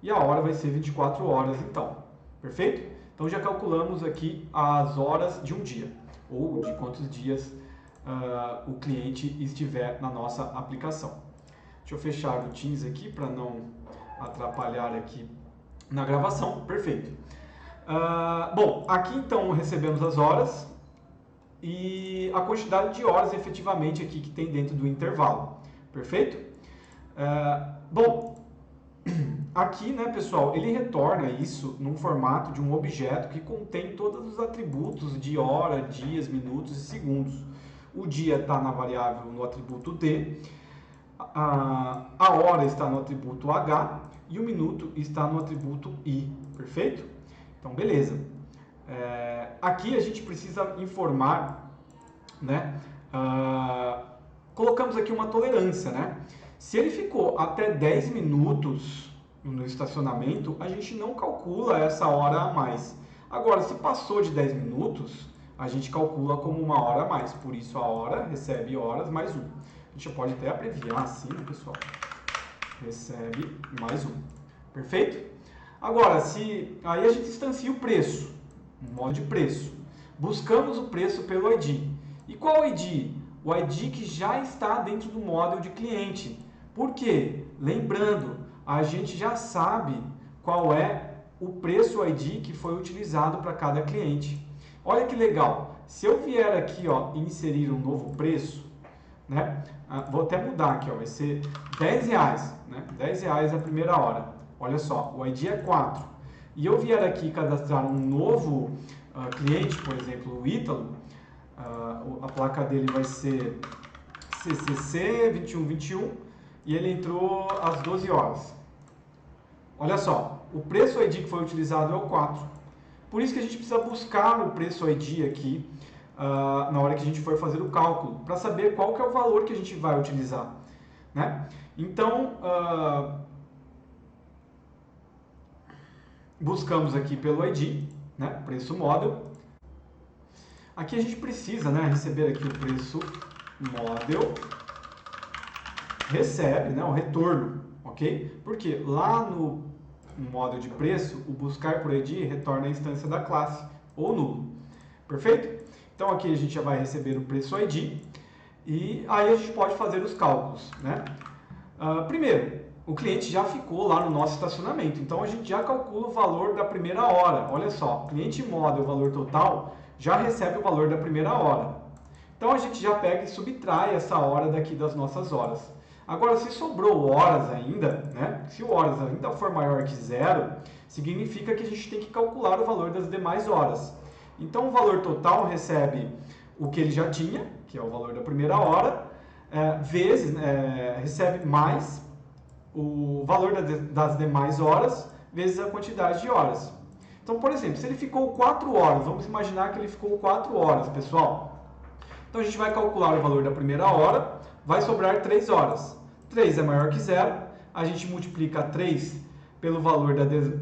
e a hora vai ser 24 horas, então. Perfeito? Então, já calculamos aqui as horas de um dia, ou de quantos dias o cliente estiver na nossa aplicação. Deixa eu fechar o Teams aqui para não atrapalhar aqui na gravação. Perfeito. Bom, aqui então recebemos as horas e a quantidade de horas efetivamente aqui que tem dentro do intervalo. Perfeito? Bom, aqui, né, pessoal, ele retorna isso num formato de um objeto que contém todos os atributos de hora, dias, minutos e segundos. O dia está na variável no atributo D, a hora está no atributo H e o minuto está no atributo I. Perfeito? Então, beleza. Aqui a gente precisa informar, né? Colocamos aqui uma tolerância, né? Se ele ficou até 10 minutos no estacionamento, a gente não calcula essa hora a mais. Agora, se passou de 10 minutos, a gente calcula como uma hora a mais. Por isso, a hora recebe horas mais 1. A gente pode até abreviar assim, né, pessoal? Recebe mais 1. Perfeito? Agora, aí a gente instancia o preço, um modo de preço. Buscamos o preço pelo ID. E qual ID? O ID que já está dentro do módulo de cliente. Por quê? Lembrando, a gente já sabe qual é o preço ID que foi utilizado para cada cliente. Olha que legal. Se eu vier aqui, ó, inserir um novo preço, né? Vou até mudar aqui, ó, vai ser R$10, né? R$10 a primeira hora. Olha só, o ID é 4. E eu vier aqui cadastrar um novo cliente, por exemplo, o Ítalo, a placa dele vai ser CCC 2121 e ele entrou às 12 horas. Olha só, o preço ID que foi utilizado é o 4. Por isso que a gente precisa buscar o preço ID aqui na hora que a gente for fazer o cálculo, para saber qual que é o valor que a gente vai utilizar, né? Então, buscamos aqui pelo ID, né? Preço model. Aqui a gente precisa, né, receber aqui o preço model, recebe, né, o retorno, ok? Porque lá no model de preço, o buscar por ID retorna a instância da classe, ou nulo. Perfeito? Então aqui a gente já vai receber o preço ID e aí a gente pode fazer os cálculos, né? Primeiro, o cliente já ficou lá no nosso estacionamento, então a gente já calcula o valor da primeira hora. Olha só, cliente model valor total já recebe o valor da primeira hora. Então a gente já pega e subtrai essa hora daqui das nossas horas. Agora, se sobrou horas ainda, né? Se o horas ainda for maior que 0, significa que a gente tem que calcular o valor das demais horas. Então o valor total recebe o que ele já tinha, que é o valor da primeira hora, vezes, recebe mais o valor das demais horas, vezes a quantidade de horas. Então, por exemplo, se ele ficou 4 horas, vamos imaginar que ele ficou 4 horas, pessoal. Então, a gente vai calcular o valor da primeira hora, vai sobrar 3 horas. 3 é maior que 0, a gente multiplica 3 pelo valor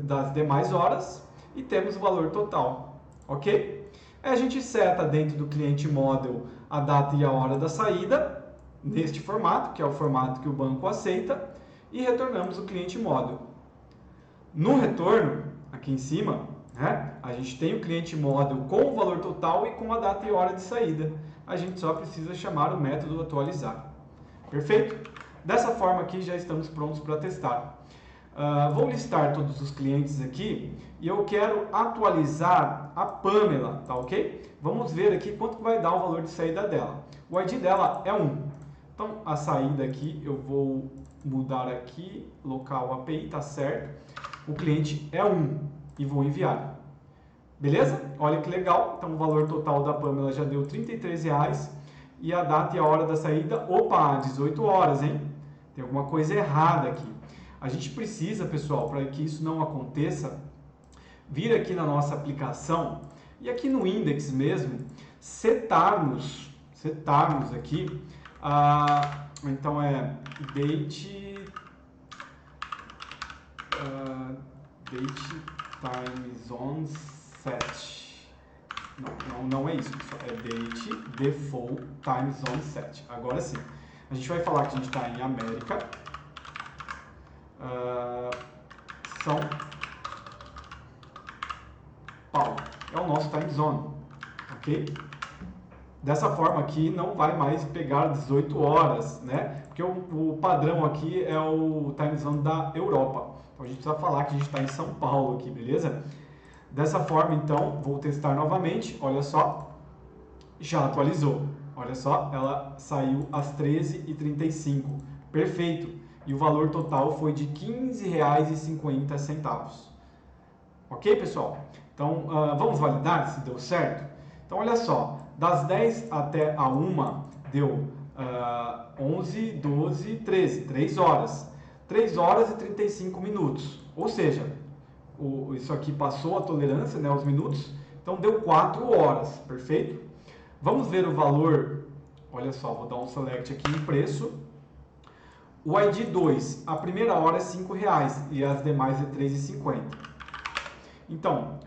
das demais horas e temos o valor total, ok? Aí a gente seta dentro do cliente model a data e a hora da saída, neste formato, que é o formato que o banco aceita, e retornamos o cliente model. No retorno, aqui em cima, né, a gente tem o cliente model com o valor total e com a data e hora de saída. A gente só precisa chamar o método atualizar. Perfeito? Dessa forma aqui já estamos prontos para testar. Vou listar todos os clientes aqui e eu quero atualizar a Pamela, tá ok? Vamos ver aqui quanto vai dar o valor de saída dela. O ID dela é 1. Então, a saída aqui eu vou mudar aqui, local API, tá certo? O cliente é 1 e vou enviar. Beleza? Olha que legal. Então, o valor total da Pamela já deu R$33 e a data e a hora da saída, opa, 18 horas, hein? Tem alguma coisa errada aqui. A gente precisa, pessoal, para que isso não aconteça, vir aqui na nossa aplicação e aqui no index mesmo, setarmos aqui, então é date time zone set. Não é isso, pessoal. É date default time zone set. Agora sim. A gente vai falar que a gente está em América. São Paulo. É o nosso time zone. Ok? Dessa forma aqui não vai mais pegar 18 horas, né? Porque o padrão aqui é o time zone da Europa. Então a gente precisa falar que a gente está em São Paulo aqui, beleza? Dessa forma, então, vou testar novamente. Olha só, já atualizou. Olha só, ela saiu às 13h35. Perfeito. E o valor total foi de R$ 15,50. Ok, pessoal? Então, vamos validar se deu certo? Então, olha só, das 10 até a 1 deu 11, 12, 13, 3 horas. 3 horas e 35 minutos. Ou seja, isso aqui passou a tolerância, né, os minutos, então deu 4 horas, perfeito? Vamos ver o valor, olha só, vou dar um select aqui em preço. O ID 2, a primeira hora é R$ 5,00 e as demais é R$ 3,50. Então,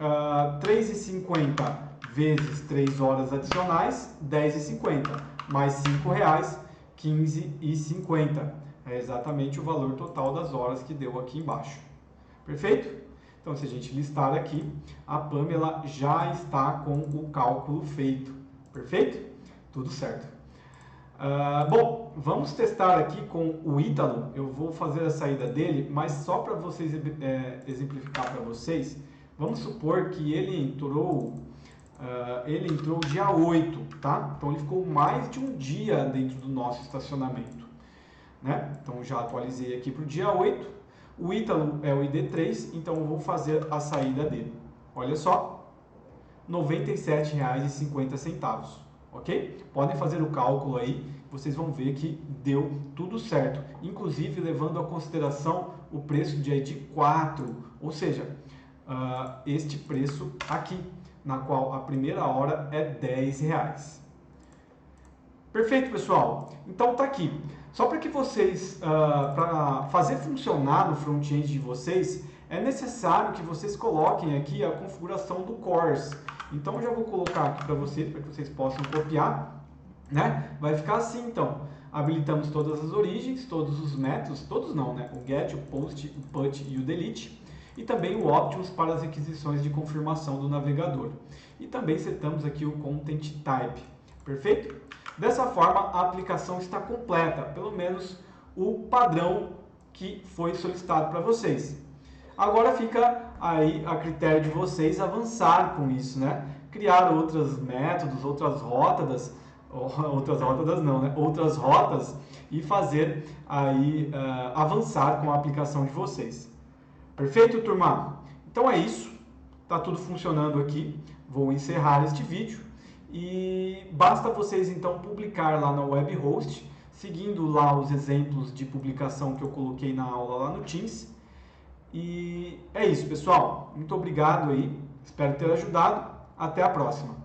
3,50 vezes 3 horas adicionais, 10,50, mais R$ 5,00, 15,50. É exatamente o valor total das horas que deu aqui embaixo. Perfeito? Então, se a gente listar aqui, a Pamela já está com o cálculo feito. Perfeito? Tudo certo. Bom, vamos testar aqui com o Ítalo. Eu vou fazer a saída dele, mas só para vocês exemplificar para vocês, vamos supor que ele entrou dia 8, tá? Então ele ficou mais de um dia dentro do nosso estacionamento, né? Então já atualizei aqui para o dia 8. O Ítalo é o ID 3, então eu vou fazer a saída dele. Olha só, R$ 97,50, ok? Podem fazer o cálculo aí, vocês vão ver que deu tudo certo, inclusive levando a consideração o preço de ID 4, ou seja, este preço aqui, na qual a primeira hora é R$ 10. Perfeito, pessoal? Então tá aqui. Só para que vocês, para fazer funcionar no front-end de vocês, é necessário que vocês coloquem aqui a configuração do CORS. Então eu já vou colocar aqui para vocês possam copiar, né? Vai ficar assim, então. Habilitamos todas as origens, todos os métodos, todos não, né? O GET, o POST, o PUT e o DELETE. E também o Optimus para as requisições de confirmação do navegador. E também setamos aqui o Content Type. Perfeito? Dessa forma, a aplicação está completa, pelo menos o padrão que foi solicitado para vocês. Agora fica aí a critério de vocês avançar com isso, né? Criar outros métodos, outras rotas e fazer aí avançar com a aplicação de vocês. Perfeito, turma? Então é isso. Tá tudo funcionando aqui. Vou encerrar este vídeo. E basta vocês então publicar lá na web host, seguindo lá os exemplos de publicação que eu coloquei na aula lá no Teams. E é isso, pessoal. Muito obrigado aí. Espero ter ajudado. Até a próxima.